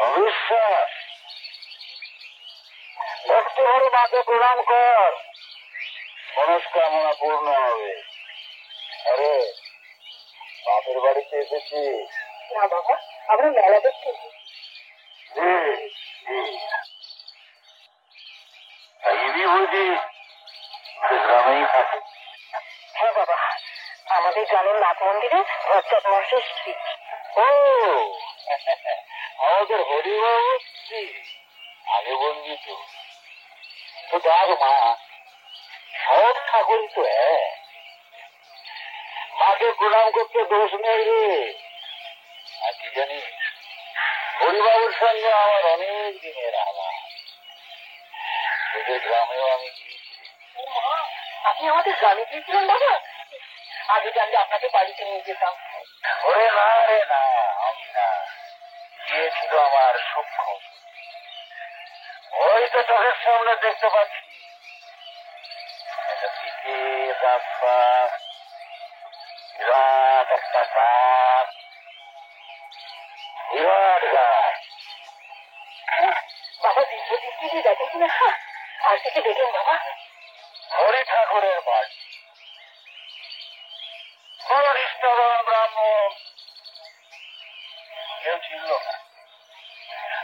অবিশ্বাস? ভক্তি ভরে মাকে প্রণাম কর, মনস্কামনা পূর্ণ হবে। আরে বাপের বাড়িতে এসেছি। না বাবা, আমরা মেলা দেখতে বুঝি গ্রামেই থাকে? হ্যাঁ বাবা, আমাদের গ্রামের নাথ মন্দিরে ভট্টাচ মহাশয়ের স্ত্রী। ও আমাদের হরিবাবু স্ত্রী? আগে বলবি তো। তো দেখ মা, সব ঠাকুরই তো মাকে প্রণাম করতে দোষ নেই রে। আর কি জানিস, হরিবাবুর সঙ্গে আমার অনেক দিনের আলাপ। ওদের গ্রামেও আমি গিয়েছিলাম। আপনি আমাদের গ্রামে গিয়েছিলেন বাবা? আগে জানলে আপনাকে বাড়িতে নিয়ে যেতাম। ওরে না রে না, আমি না, গিয়েছিল আমার সূক্ষ্ম। ওই তো চোখের সামনে দেখতে পাচ্ছি, পিঠে রাস্তা, বিরাট একটা গাছ, বিরাট গাছ। বাবা দিব্য দৃষ্টি দিয়ে দেখেন কিনা, আর কিছু দেখেন বাবা? হরি ঠাকুরের বাড়ি, কোন নিষ্ঠাবান ব্রাহ্মণ কেউ ছিল না।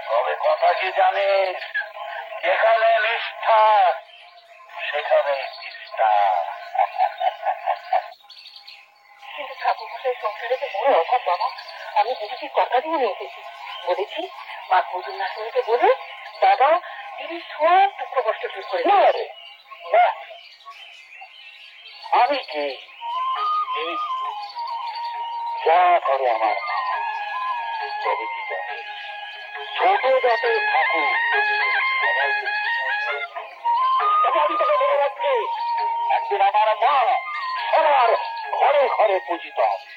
তবে কথা কি জানিস, যেখানে নিষ্ঠা সেখানে নিষ্ঠা। কিন্তু ঠাকুর মশাই সংসারে তো বড় অভাব বাবা। আমি দিদিকে কথা দিয়ে নিয়ে এসেছি, বলেছি মা কুজুর নাচনিকে বলে দাদা দিদির সব দুঃখ কষ্ট দূর করে দেবে। আমি কি যা করে আমার মা, তবে কি জানিস, ছোট জাতের ঠাকুর একদিন আমার মা সবার ঘরে ঘরে পূজিত হবে।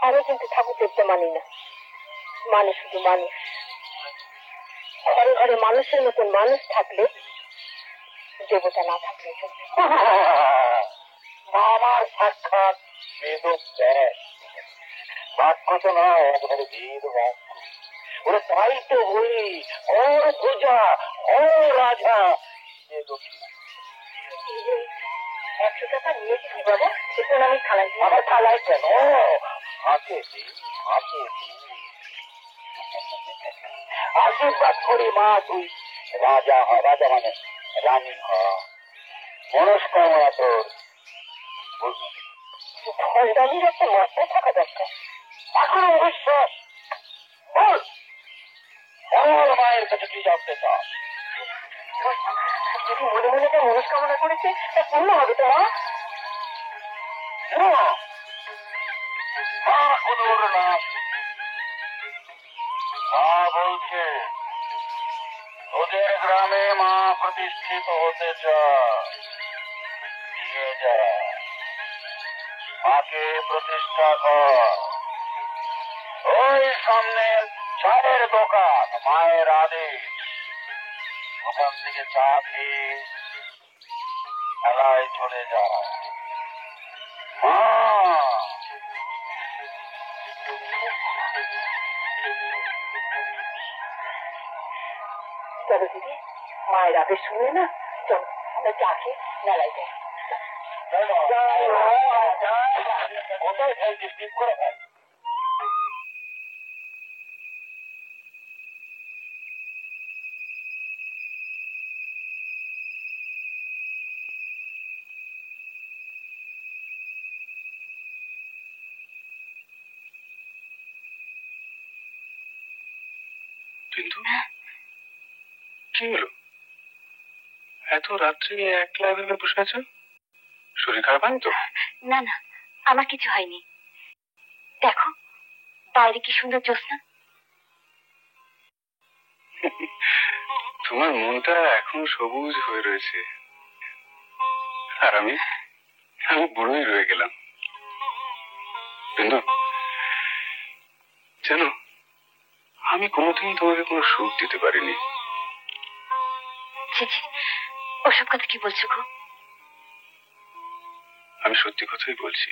আমি কিন্তু ঠাকুর দেখতে মানি না, মানে শুধু মানুষ। ঘরে ঘরে মানুষের মতন মানুষ থাকলে, দেবতা না থাকলে চলবে। আমার সাক্ষাৎ বেদ ব্যাস, বাক্য তো নয়, একবারে বেদ ব্যাস। ওরা তাই তো বলি, ওর পূজা ও রাজা। 100 টাকা নিয়েছি বাবা, দেখুন আমি থালায়। আমার থালায় কেন? হাতে আশীর্বাদ করি মা, তুই রাজা হ, রাজা মানে রানী হ, মনস্কামনা তোর। ফলদানির একটা মাত্রা থাকা দরকার। এখন অবিশ্বাস বল, আমার মায়ের কাছে কি জানতে চাস? যদি মনে মনে যে মনস্কামনা করেছে তা পূর্ণ হবে তো মা? মা কোনোর নাম মা বলছে ওদের গ্রামে মা প্রতিষ্ঠিত হতে নিয়ে যা, মাকে প্রতিষ্ঠা কর। ওই সামনে চায়ের দোকান, মায়ের আদেশ, ওখান থেকে চা খেয়ে মেলায় চলে যা। মা চলো দিদি, মায়ের আদেশ শুনলে না, চলো আমরা চা খেয়ে মেলায় যাই। কোথায় খাইছিস? ঠিক করে খাই। কিন্তু কি হলো, এত রাত্রে একলা এভাবে বসে আছো? শরীর খারাপ হয়নি তো? না না, আমার কিছু হয়নি। দেখো বাইরে কি সুন্দর জ্যোৎস্না। তোমার মনটা এখন সবুজ হয়ে রয়েছে, আর আমি বুড়োই রয়ে গেলাম। কিন্তু জানো, আমি কোনোদিনই তোমাকে কোনো সুখ দিতে পারিনি। ওসব কথা কি বলছো গো? আমি সত্যি কথাই বলছি।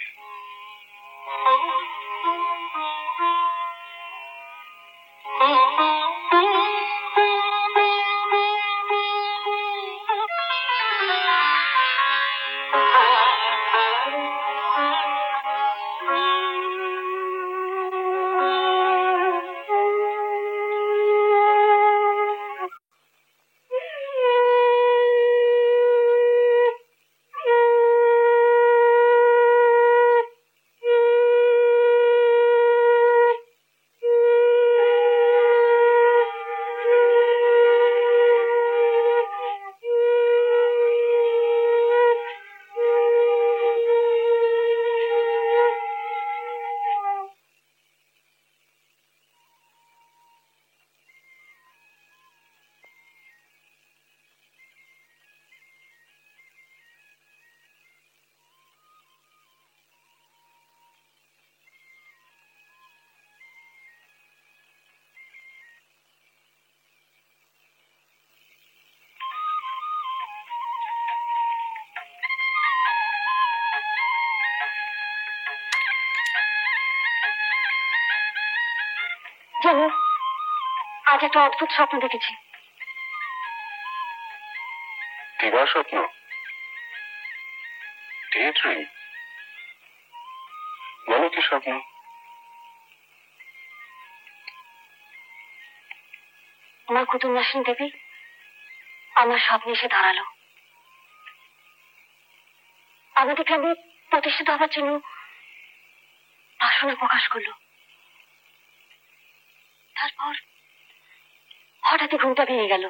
জানো, আজ একটা অদ্ভুত স্বপ্ন দেখেছি। দিবা স্বপ্ন? Day dream? বলো কি স্বপ্ন? মা কুতুবনাসিনী দেবী আমার স্বপ্নে এসে দাঁড়ালো। আমাদের গ্রামে প্রতিষ্ঠিত হবার জন্য বাসনা প্রকাশ করলো। তারপর হঠাৎই ঘুমটা ভেঙে গেল।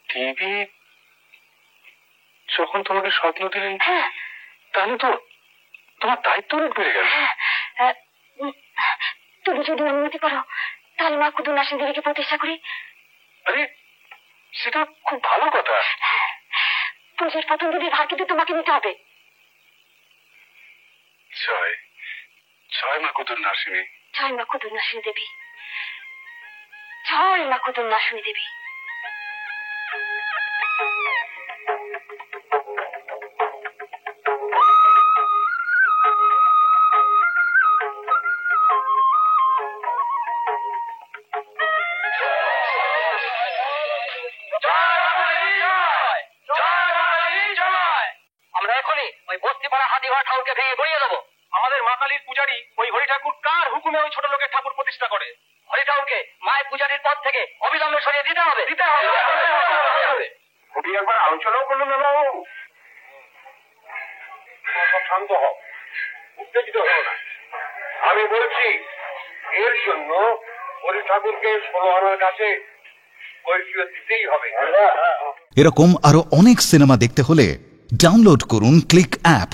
দেবী যখন তোমাকে স্বপ্ন দিলেন, হ্যাঁ, তাহলে তো তোমার দায়িত্ব অনেক বেড়ে গেল। তুমি যদি অনুমতি করো তাহলে মা কুতুবনাসিনী দেবীকে প্রতিষ্ঠা করি। আরে সেটা খুব ভালো কথা। পুজোর প্রথম দিনের ভার কিন্তু তোমাকে নিতে হবে। জয় জয় মা কুতুবনাসিনী। জয় মা কুতুবনাসিনী দেবী। জয় মা কুতুবনাসিনী দেবী। আমরা এখনই ওই বস্তিপাড়া হাতিঘর ঠাকুরকে ভেঙে গড়িয়ে দেবো। আমাদের মা কালীর পূজারী ওই হরি ঠাকুর কার হুকুমে ওই ছোট লোকের ঠাকুর প্রতিষ্ঠা করে? হরি ঠাকুরকে মায়ের পূজারীর পদ থেকে অবিলম্বে সরিয়ে দিতে হবে। খুবই একবার আলোচনাও করলো না বাবু। সব শান্ত হও, উত্তেজিত হও না। আমি বলছি এর জন্য হরি ঠাকুরকে 16 আনার কাছে কৈফিয়ত দিতেই হবে। এরকম আরো অনেক সিনেমা দেখতে হলে ডাউনলোড করুন ক্লিক অ্যাপ।